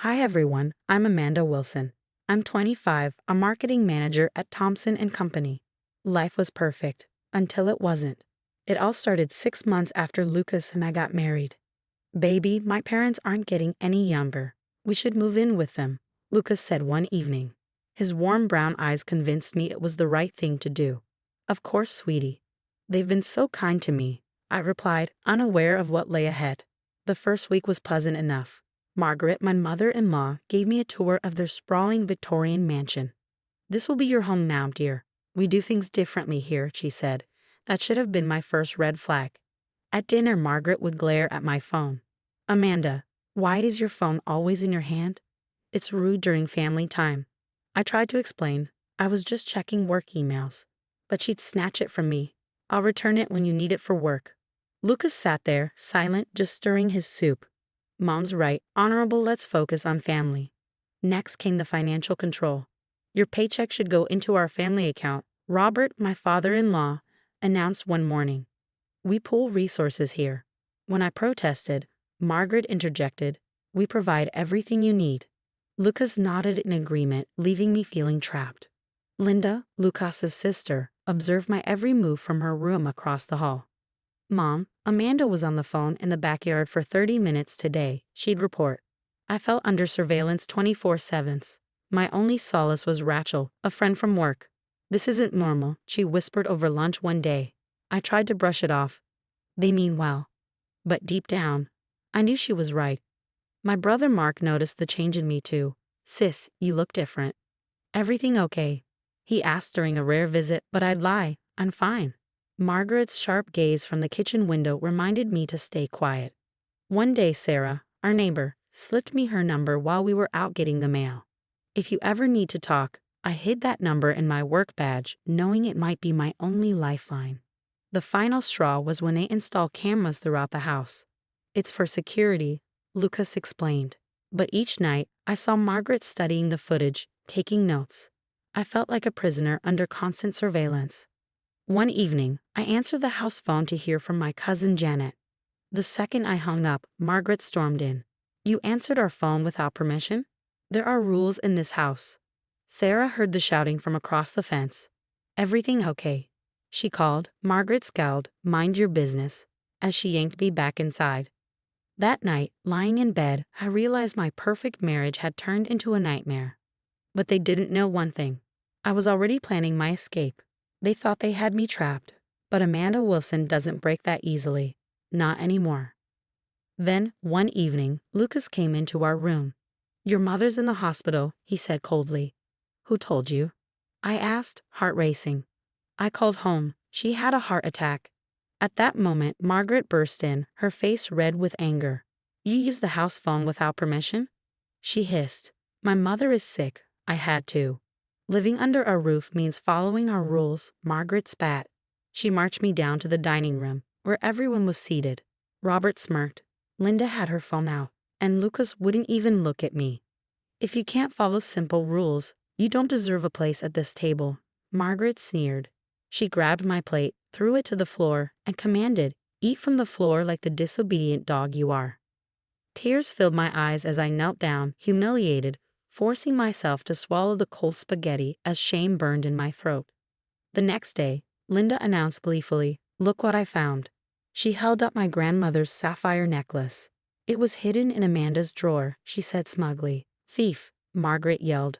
Hi everyone, I'm Amanda Wilson. I'm 25, a marketing manager at Thompson & Company. Life was perfect, until it wasn't. It all started 6 months after Lucas and I got married. Baby, my parents aren't getting any younger. We should move in with them, Lucas said one evening. His warm brown eyes convinced me it was the right thing to do. Of course, sweetie. They've been so kind to me, I replied, unaware of what lay ahead. The first week was pleasant enough. Margaret, my mother-in-law, gave me a tour of their sprawling Victorian mansion. "This will be your home now, dear. We do things differently here," she said. That should have been my first red flag. At dinner, Margaret would glare at my phone. "Amanda, why is your phone always in your hand? It's rude during family time." I tried to explain. I was just checking work emails. But she'd snatch it from me. "I'll return it when you need it for work." Lucas sat there, silent, just stirring his soup. "Mom's right, honorable, let's focus on family." Next came the financial control. "Your paycheck should go into our family account," Robert, my father-in-law, announced one morning. "We pool resources here." When I protested, Margaret interjected, "We provide everything you need." Lucas nodded in agreement, leaving me feeling trapped. Linda, Lucas's sister, observed my every move from her room across the hall. "Mom, Amanda was on the phone in the backyard for 30 minutes today," she'd report. I felt under surveillance 24/7. My only solace was Rachel, a friend from work. "This isn't normal," she whispered over lunch one day. I tried to brush it off. They mean well. But deep down, I knew she was right. My brother Mark noticed the change in me too. "Sis, you look different." "Everything okay?" he asked during a rare visit, but I'd lie. "I'm fine." Margaret's sharp gaze from the kitchen window reminded me to stay quiet. One day Sarah, our neighbor, slipped me her number while we were out getting the mail. "If you ever need to talk," I hid that number in my work badge, knowing it might be my only lifeline. The final straw was when they installed cameras throughout the house. "It's for security," Lucas explained. But each night, I saw Margaret studying the footage, taking notes. I felt like a prisoner under constant surveillance. One evening, I answered the house phone to hear from my cousin Janet. The second I hung up, Margaret stormed in. "You answered our phone without permission? There are rules in this house." Sarah heard the shouting from across the fence. "Everything okay?" she called. Margaret scowled, "Mind your business," as she yanked me back inside. That night, lying in bed, I realized my perfect marriage had turned into a nightmare. But they didn't know one thing. I was already planning my escape. They thought they had me trapped. But Amanda Wilson doesn't break that easily. Not anymore. Then, one evening, Lucas came into our room. "Your mother's in the hospital," he said coldly. "Who told you?" I asked, heart racing. "I called home. She had a heart attack." At that moment, Margaret burst in, her face red with anger. "You used the house phone without permission?" she hissed. "My mother is sick. I had to." "Living under a roof means following our rules," Margaret spat. She marched me down to the dining room, where everyone was seated. Robert smirked. Linda had her phone out, and Lucas wouldn't even look at me. "If you can't follow simple rules, you don't deserve a place at this table," Margaret sneered. She grabbed my plate, threw it to the floor, and commanded, "Eat from the floor like the disobedient dog you are." Tears filled my eyes as I knelt down, humiliated, forcing myself to swallow the cold spaghetti as shame burned in my throat. The next day, Linda announced gleefully, "Look what I found." She held up my grandmother's sapphire necklace. "It was hidden in Amanda's drawer," she said smugly. "Thief," Margaret yelled.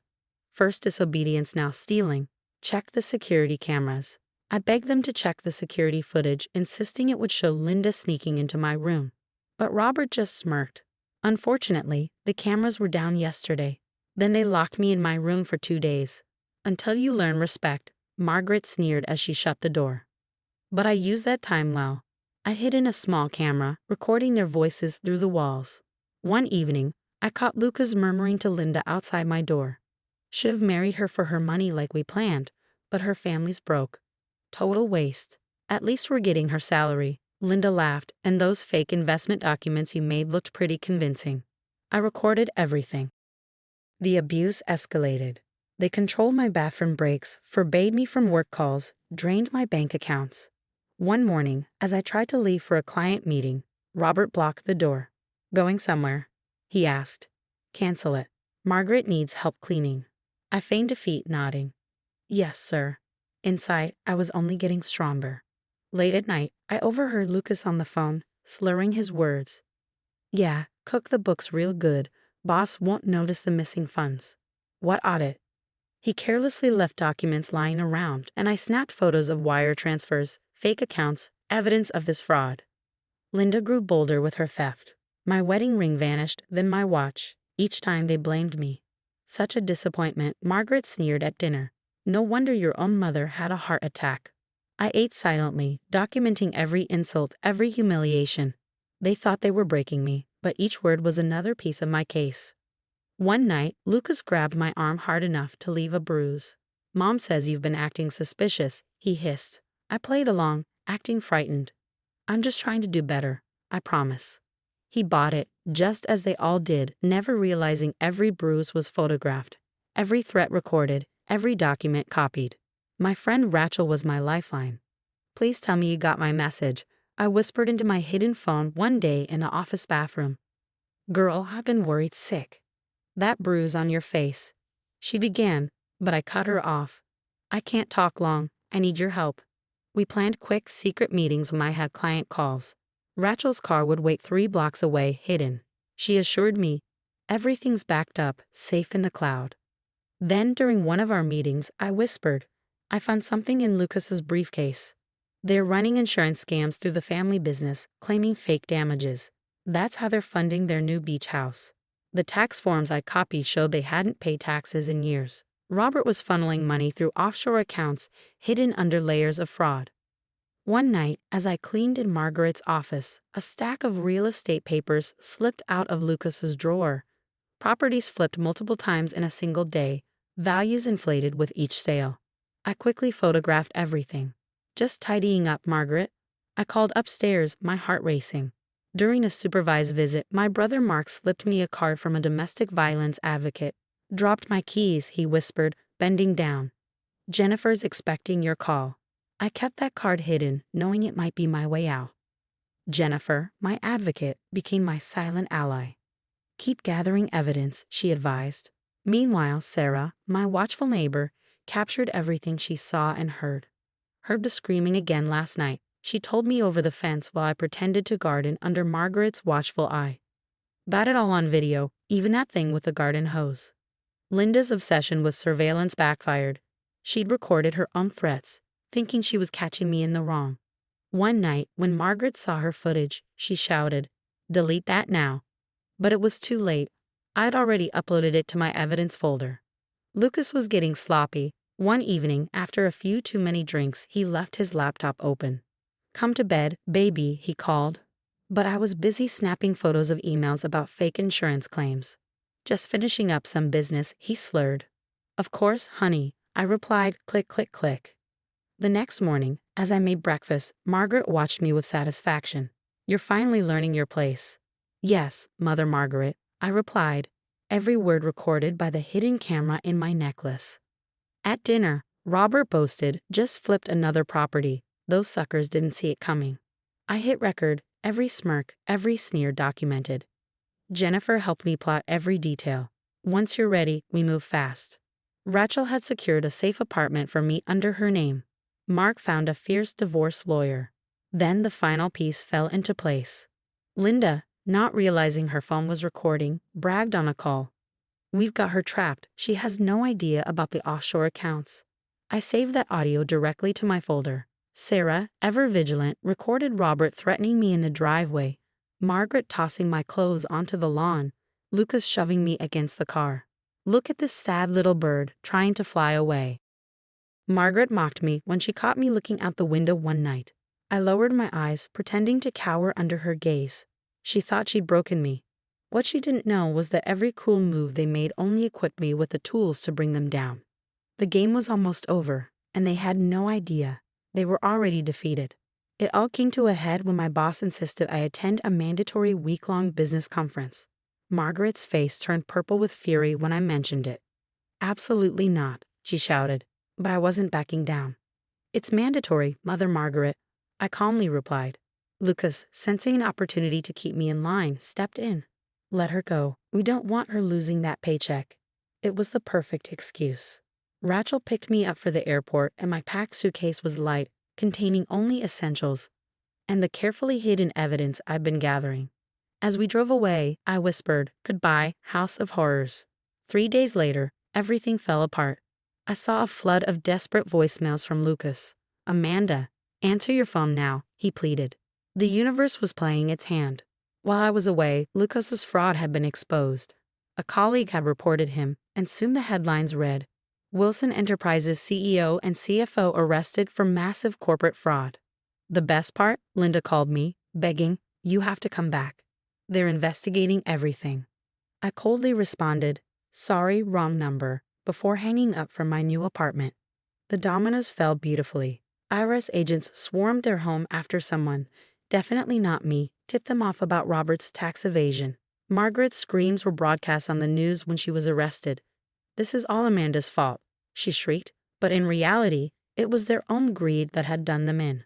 "First disobedience, now stealing. Check the security cameras." I begged them to check the security footage, insisting it would show Linda sneaking into my room. But Robert just smirked. "Unfortunately, the cameras were down yesterday. Then they locked me in my room for 2 days. Until you learn respect," Margaret sneered as she shut the door. But I used that time well. I hid in a small camera, recording their voices through the walls. One evening, I caught Lucas murmuring to Linda outside my door. "Should have married her for her money like we planned, but her family's broke. Total waste. At least we're getting her salary." Linda laughed, "And those fake investment documents you made looked pretty convincing." I recorded everything. The abuse escalated. They controlled my bathroom breaks, forbade me from work calls, drained my bank accounts. One morning, as I tried to leave for a client meeting, Robert blocked the door. "Going somewhere?" he asked. Cancel it. Margaret needs help cleaning. I feigned defeat, nodding. Yes, sir. Inside, I was only getting stronger. Late at night, I overheard Lucas on the phone, slurring his words. Yeah, cook the books real good. Boss won't notice the missing funds. What audit? He carelessly left documents lying around, and I snapped photos of wire transfers, fake accounts, evidence of this fraud. Linda grew bolder with her theft. My wedding ring vanished, then my watch. Each time they blamed me. Such a disappointment, Margaret sneered at dinner. No wonder your own mother had a heart attack. I ate silently, documenting every insult, every humiliation. They thought they were breaking me, but each word was another piece of my case. One night, Lucas grabbed my arm hard enough to leave a bruise. Mom says you've been acting suspicious, he hissed. I played along, acting frightened. I'm just trying to do better, I promise. He bought it, just as they all did, never realizing every bruise was photographed, every threat recorded, every document copied. My friend Rachel was my lifeline. Please tell me you got my message, I whispered into my hidden phone one day in the office bathroom. Girl, I've been worried sick. That bruise on your face. She began, but I cut her off. I can't talk long, I need your help. We planned quick, secret meetings when I had client calls. Rachel's car would wait 3 blocks away, hidden. She assured me, everything's backed up, safe in the cloud. Then, during one of our meetings, I whispered, I found something in Lucas's briefcase. They're running insurance scams through the family business, claiming fake damages. That's how they're funding their new beach house. The tax forms I copied showed they hadn't paid taxes in years. Robert was funneling money through offshore accounts hidden under layers of fraud. One night, as I cleaned in Margaret's office, a stack of real estate papers slipped out of Lucas's drawer. Properties flipped multiple times in a single day, values inflated with each sale. I quickly photographed everything. Just tidying up, Margaret. I called upstairs, my heart racing. During a supervised visit, my brother Mark slipped me a card from a domestic violence advocate. Dropped my keys, he whispered, bending down. Jennifer's expecting your call. I kept that card hidden, knowing it might be my way out. Jennifer, my advocate, became my silent ally. Keep gathering evidence, she advised. Meanwhile, Sarah, my watchful neighbor, captured everything she saw and heard. Heard the screaming again last night. She told me over the fence while I pretended to garden under Margaret's watchful eye. Got it all on video, even that thing with the garden hose. Linda's obsession with surveillance backfired. She'd recorded her own threats, thinking she was catching me in the wrong. One night, when Margaret saw her footage, she shouted, "Delete that now." But it was too late. I'd already uploaded it to my evidence folder. Lucas was getting sloppy. One evening, after a few too many drinks, he left his laptop open. Come to bed, baby, he called. But I was busy snapping photos of emails about fake insurance claims. Just finishing up some business, he slurred. Of course, honey, I replied, click, click, click. The next morning, as I made breakfast, Margaret watched me with satisfaction. You're finally learning your place. Yes, Mother Margaret, I replied, every word recorded by the hidden camera in my necklace. At dinner, Robert boasted, just flipped another property. Those suckers didn't see it coming. I hit record, every smirk, every sneer documented. Jennifer helped me plot every detail. Once you're ready, we move fast. Rachel had secured a safe apartment for me under her name. Mark found a fierce divorce lawyer. Then the final piece fell into place. Linda, not realizing her phone was recording, bragged on a call. We've got her trapped. She has no idea about the offshore accounts. I saved that audio directly to my folder. Sarah, ever vigilant, recorded Robert threatening me in the driveway, Margaret tossing my clothes onto the lawn, Lucas shoving me against the car. Look at this sad little bird, trying to fly away. Margaret mocked me when she caught me looking out the window one night. I lowered my eyes, pretending to cower under her gaze. She thought she'd broken me. What she didn't know was that every cool move they made only equipped me with the tools to bring them down. The game was almost over, and they had no idea. They were already defeated. It all came to a head when my boss insisted I attend a mandatory week-long business conference. Margaret's face turned purple with fury when I mentioned it. Absolutely not, she shouted, but I wasn't backing down. It's mandatory, Mother Margaret, I calmly replied. Lucas, sensing an opportunity to keep me in line, stepped in. Let her go. We don't want her losing that paycheck. It was the perfect excuse. Rachel picked me up for the airport, and my packed suitcase was light, containing only essentials and the carefully hidden evidence I'd been gathering. As we drove away, I whispered, "Goodbye, House of Horrors." 3 days later, everything fell apart. I saw a flood of desperate voicemails from Lucas. "Amanda, answer your phone now," he pleaded. The universe was playing its hand. While I was away, Lucas's fraud had been exposed. A colleague had reported him, and soon the headlines read, "Wilson Enterprises CEO and CFO arrested for massive corporate fraud." The best part? Linda called me, begging, "You have to come back. They're investigating everything." I coldly responded, "Sorry, wrong number," before hanging up from my new apartment. The dominoes fell beautifully. IRS agents swarmed their home after someone, definitely not me, tipped them off about Robert's tax evasion. Margaret's screams were broadcast on the news when she was arrested. "This is all Amanda's fault," she shrieked, but in reality, it was their own greed that had done them in.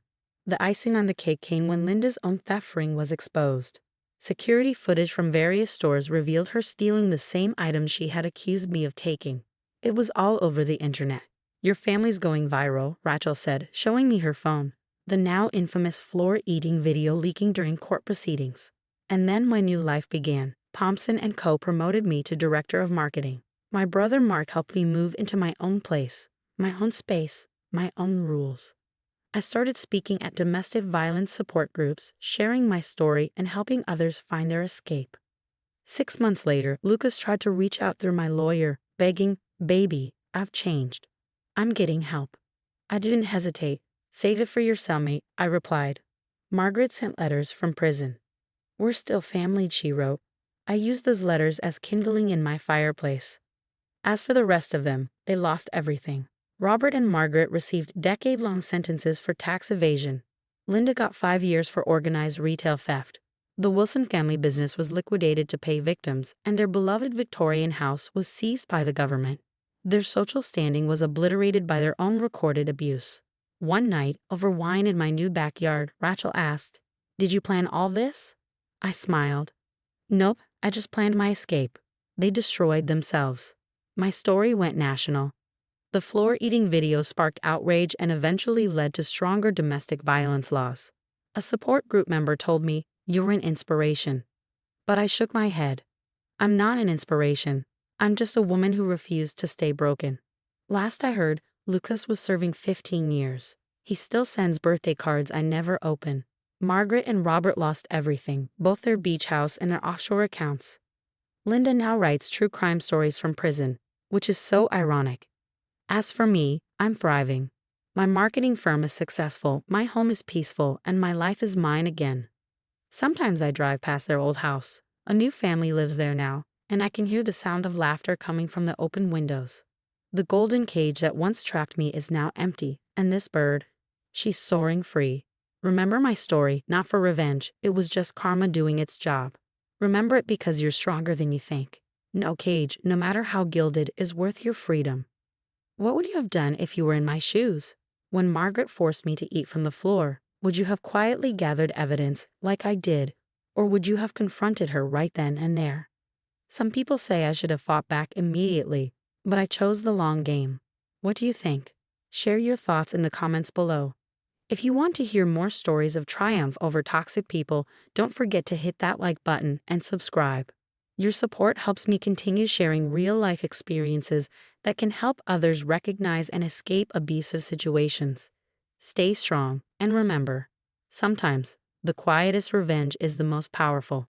The icing on the cake came when Linda's own theft ring was exposed. Security footage from various stores revealed her stealing the same items she had accused me of taking. It was all over the internet. "Your family's going viral," Rachel said, showing me her phone. The now infamous floor-eating video leaking during court proceedings. And then my new life began. Thompson & Co. promoted me to Director of Marketing. My brother Mark helped me move into my own place, my own space, my own rules. I started speaking at domestic violence support groups, sharing my story and helping others find their escape. 6 months later, Lucas tried to reach out through my lawyer, begging, "Baby, I've changed. I'm getting help." I didn't hesitate. "Save it for your cellmate," I replied. Margaret sent letters from prison. "We're still family," she wrote. I used those letters as kindling in my fireplace. As for the rest of them, they lost everything. Robert and Margaret received decade-long sentences for tax evasion. Linda got 5 years for organized retail theft. The Wilson family business was liquidated to pay victims, and their beloved Victorian house was seized by the government. Their social standing was obliterated by their own recorded abuse. One night, over wine in my new backyard, Rachel asked, "Did you plan all this?" I smiled. "Nope, I just planned my escape." They destroyed themselves. My story went national. The floor-eating video sparked outrage and eventually led to stronger domestic violence laws. A support group member told me, "You're an inspiration." But I shook my head. I'm not an inspiration. I'm just a woman who refused to stay broken. Last I heard, Lucas was serving 15 years. He still sends birthday cards I never open. Margaret and Robert lost everything, both their beach house and their offshore accounts. Linda now writes true crime stories from prison, which is so ironic. As for me, I'm thriving. My marketing firm is successful, my home is peaceful, and my life is mine again. Sometimes I drive past their old house. A new family lives there now, and I can hear the sound of laughter coming from the open windows. The golden cage that once trapped me is now empty, and this bird, she's soaring free. Remember my story, not for revenge, it was just karma doing its job. Remember it because you're stronger than you think. No cage, no matter how gilded, is worth your freedom. What would you have done if you were in my shoes? When Margaret forced me to eat from the floor, would you have quietly gathered evidence like I did, or would you have confronted her right then and there? Some people say I should have fought back immediately, but I chose the long game. What do you think? Share your thoughts in the comments below. If you want to hear more stories of triumph over toxic people, don't forget to hit that like button and subscribe. Your support helps me continue sharing real-life experiences that can help others recognize and escape abusive situations. Stay strong, and remember, sometimes the quietest revenge is the most powerful.